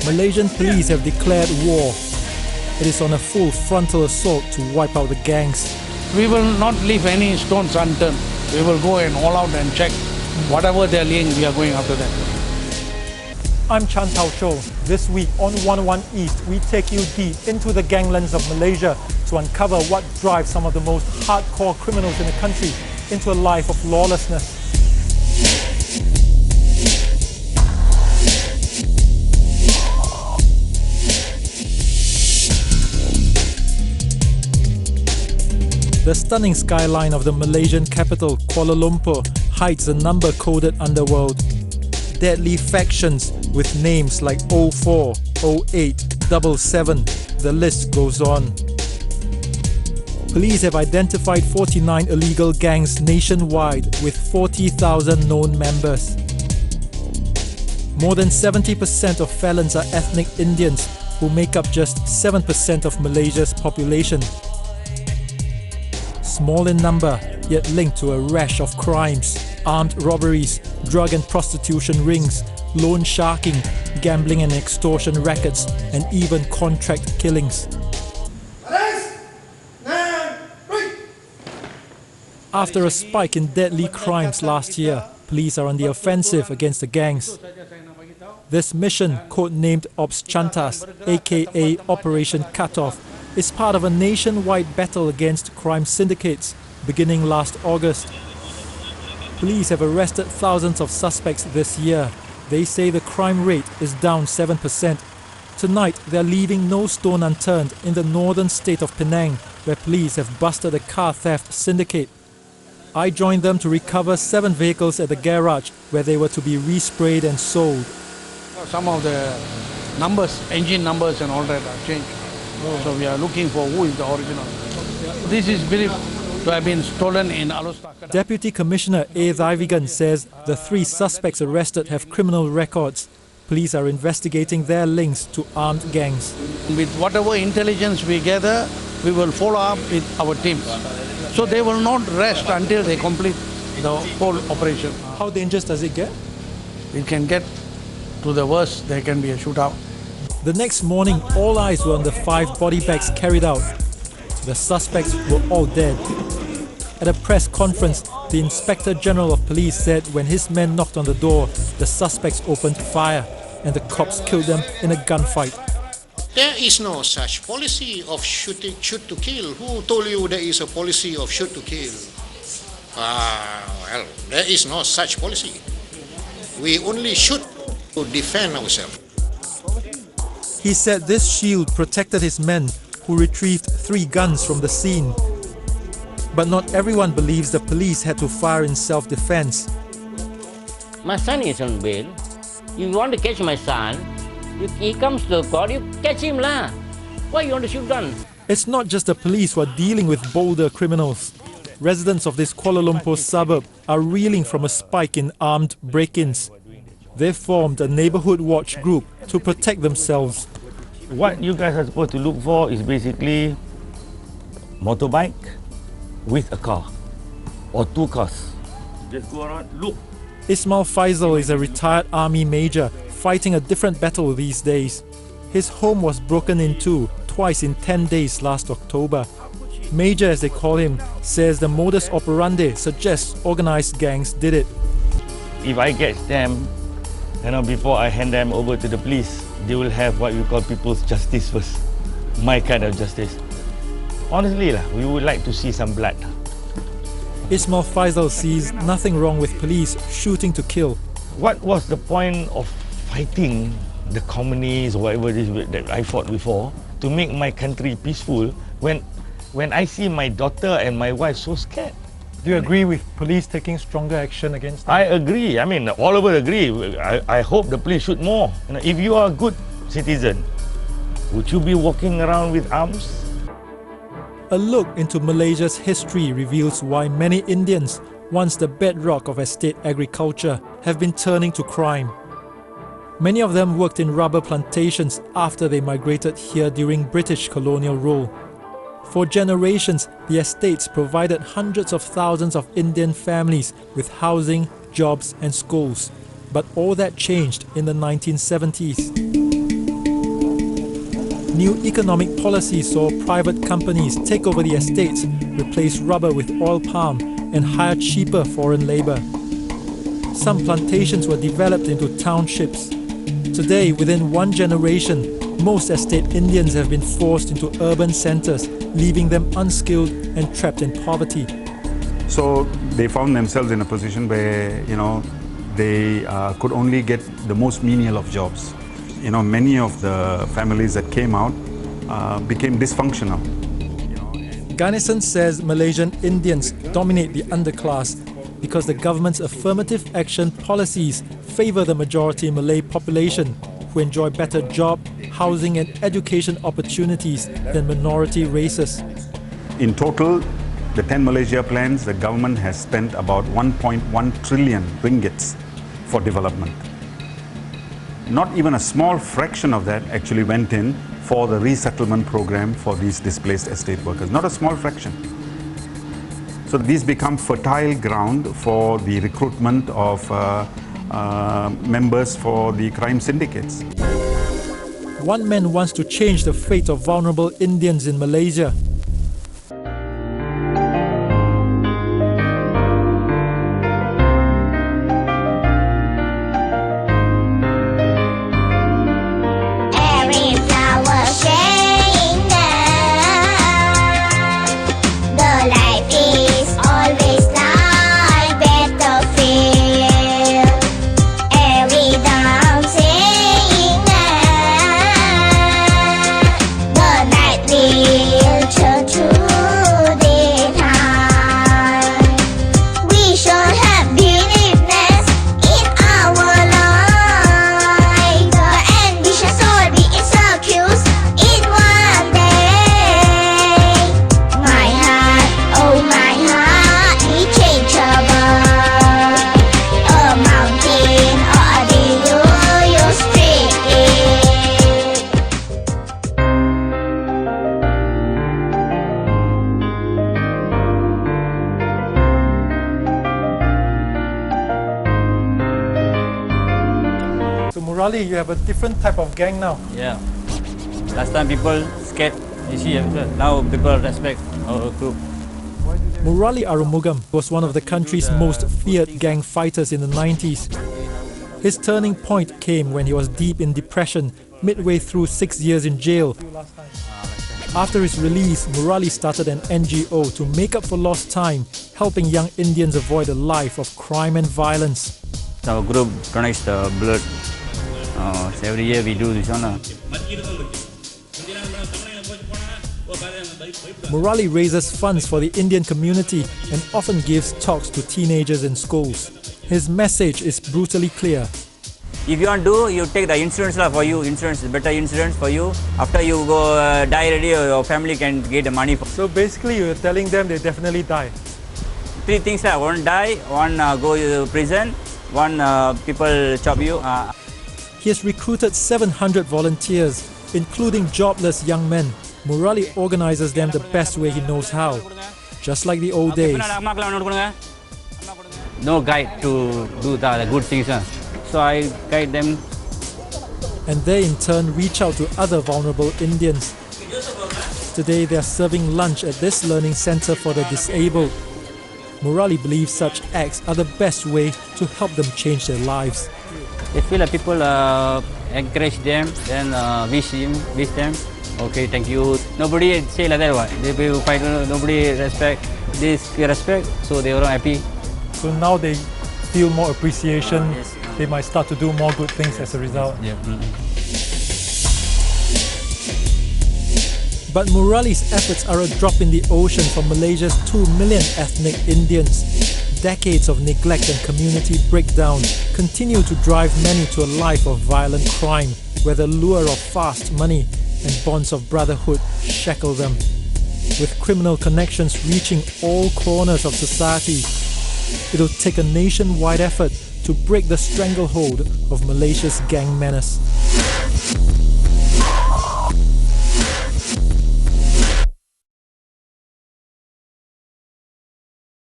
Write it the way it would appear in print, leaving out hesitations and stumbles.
Malaysian police have declared war. It is on a full frontal assault to wipe out the gangs. We will not leave any stones unturned. We will go and all out and check. Whatever they're laying, we are going after them. I'm Chan Tao Cho. This week on 101 East, we take you deep into the ganglands of Malaysia to uncover what drives some of the most hardcore criminals in the country into a life of lawlessness. The stunning skyline of the Malaysian capital, Kuala Lumpur, hides a number-coded underworld. Deadly factions with names like 04, 08, 77, the list goes on. Police have identified 49 illegal gangs nationwide with 40,000 known members. More than 70% of felons are ethnic Indians, who make up just 7% of Malaysia's population. Small in number, yet linked to a rash of crimes: armed robberies, drug and prostitution rings, loan sharking, gambling and extortion rackets, and even contract killings. After a spike in deadly crimes last year, police are on the offensive against the gangs. This mission, codenamed Ops Chantas, aka Operation Cutoff, is part of a nationwide battle against crime syndicates beginning last August. Police have arrested thousands of suspects this year. They say the crime rate is down 7%. Tonight, they're leaving no stone unturned in the northern state of Penang, where police have busted a car theft syndicate. I joined them to recover 7 vehicles at the garage where they were to be resprayed and sold. Some of the numbers, engine numbers and all that are changed. So we are looking for who is the original. This is believed to have been stolen in Alustaka. Deputy Commissioner A. Thaivigan says the 3 suspects arrested have criminal records. Police are investigating their links to armed gangs. With whatever intelligence we gather, we will follow up with our teams. So they will not rest until they complete the whole operation. How dangerous does it get? It can get to the worst. There can be a shootout. The next morning, all eyes were on the 5 body bags carried out. The suspects were all dead. At a press conference, the Inspector General of Police said when his men knocked on the door, the suspects opened fire and the cops killed them in a gunfight. There is no such policy of shoot to kill. Who told you there is a policy of shoot to kill? Well, there is no such policy. We only shoot to defend ourselves. He said this shield protected his men, who retrieved 3 guns from the scene. But not everyone believes the police had to fire in self-defense. My son is on bail. You want to catch my son, if he comes to the court, you catch him lah. Why you want to shoot gun? It's not just the police who are dealing with bolder criminals. Residents of this Kuala Lumpur suburb are reeling from a spike in armed break-ins. They've formed a neighbourhood watch group to protect themselves. What you guys are supposed to look for is basically motorbike with a car or 2 cars. Just go around, look. Ismail Faisal is a retired army major fighting a different battle these days. His home was broken into twice in 10 days last October. Major, as they call him, says the modus operandi suggests organised gangs did it. If I get them, before I hand them over to the police, they will have what we call people's justice first. My kind of justice. Honestly, we would like to see some blood. Ismail Faisal sees nothing wrong with police shooting to kill. What was the point of fighting the communists or whatever it is that I fought before to make my country peaceful when I see my daughter and my wife so scared? Do you agree with police taking stronger action against them? I agree. I mean, all of us agree. I hope the police shoot more. If you are a good citizen, would you be walking around with arms? A look into Malaysia's history reveals why many Indians, once the bedrock of estate agriculture, have been turning to crime. Many of them worked in rubber plantations after they migrated here during British colonial rule. For generations, the estates provided hundreds of thousands of Indian families with housing, jobs and schools. But all that changed in the 1970s. New economic policies saw private companies take over the estates, replace rubber with oil palm, and hire cheaper foreign labor. Some plantations were developed into townships. Today, within one generation, most estate Indians have been forced into urban centers, leaving them unskilled and trapped in poverty. So they found themselves in a position where, they could only get the most menial of jobs. Many of the families that came out became dysfunctional. Ganesan says Malaysian Indians dominate the underclass because the government's affirmative action policies favor the majority Malay population, who enjoy better job, housing and education opportunities than minority races. In total, the 10 Malaysia plans, the government has spent about 1.1 trillion ringgits for development. Not even a small fraction of that actually went in for the resettlement program for these displaced estate workers. Not a small fraction. So these become fertile ground for the recruitment of members for the crime syndicates. One man wants to change the fate of vulnerable Indians in Malaysia. Murali, you have a different type of gang now. Yeah. Last time people scared, you see, now people respect our group. Murali Arumugam was one of the country's most feared gang fighters in the 90s. His turning point came when he was deep in depression, midway through 6 years in jail. After his release, Murali started an NGO to make up for lost time, helping young Indians avoid a life of crime and violence. Our group donates the blood. Every year we do this one. Murali raises funds for the Indian community and often gives talks to teenagers in schools. His message is brutally clear. If you want to do, you take the insurance for you. Insurance is better insurance for you. After you go die already, your family can get the money. So basically you're telling them they definitely die? 3 things: one die, one go to prison, one people chop you. He has recruited 700 volunteers, including jobless young men. Murali organizes them the best way he knows how, just like the old days. No guide to do the good things. So I guide them. And they in turn reach out to other vulnerable Indians. Today they are serving lunch at this learning center for the disabled. Murali believes such acts are the best way to help them change their lives. They feel like people encourage them, then wish them. Okay, thank you. Nobody say like that. They will fight. Nobody respect. This respect, so they are happy. So now they feel more appreciation. Yes. They might start to do more good things as a result. Yeah. But Murali's efforts are a drop in the ocean for Malaysia's 2 million ethnic Indians. Decades of neglect and community breakdown continue to drive many to a life of violent crime, where the lure of fast money and bonds of brotherhood shackle them. With criminal connections reaching all corners of society, it'll take a nationwide effort to break the stranglehold of Malaysia's gang menace.